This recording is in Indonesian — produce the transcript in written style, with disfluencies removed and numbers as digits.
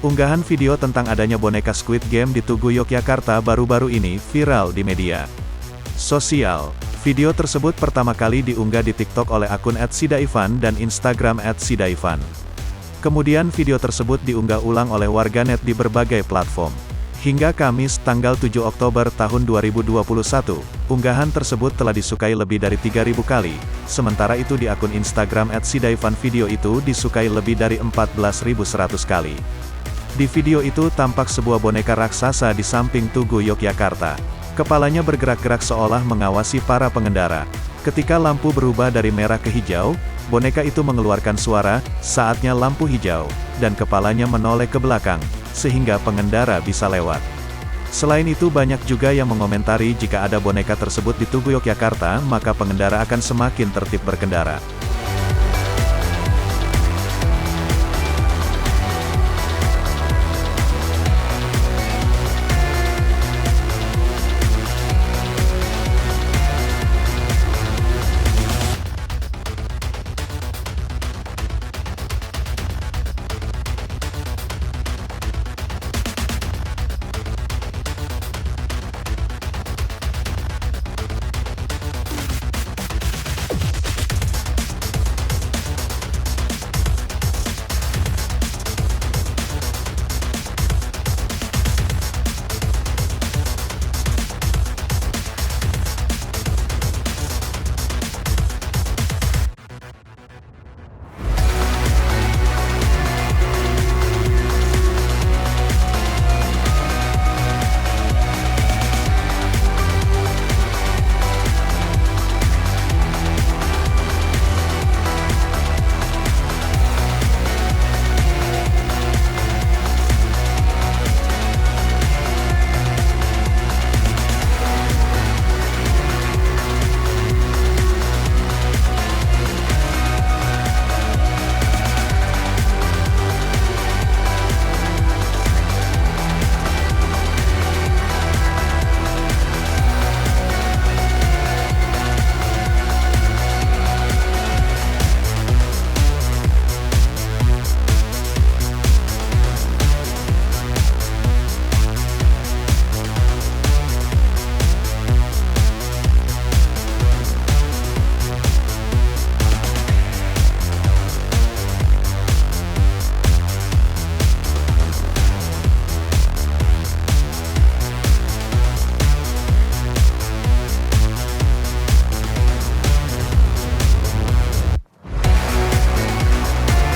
Unggahan video tentang adanya boneka Squid Game di Tugu Yogyakarta baru-baru ini viral di media sosial. Video tersebut pertama kali diunggah di TikTok oleh akun @sidaivan dan Instagram @sidaivan. Kemudian video tersebut diunggah ulang oleh warganet di berbagai platform. Hingga Kamis, tanggal 7 Oktober tahun 2021, unggahan tersebut telah disukai lebih dari 3.000 kali, sementara itu di akun Instagram @sidaivan video itu disukai lebih dari 14.100 kali. Di video itu tampak sebuah boneka raksasa di samping Tugu Yogyakarta. Kepalanya bergerak-gerak seolah mengawasi para pengendara. Ketika lampu berubah dari merah ke hijau, boneka itu mengeluarkan suara, saatnya lampu hijau, dan kepalanya menoleh ke belakang, sehingga pengendara bisa lewat. Selain itu banyak juga yang mengomentari jika ada boneka tersebut di Tugu Yogyakarta maka pengendara akan semakin tertib berkendara.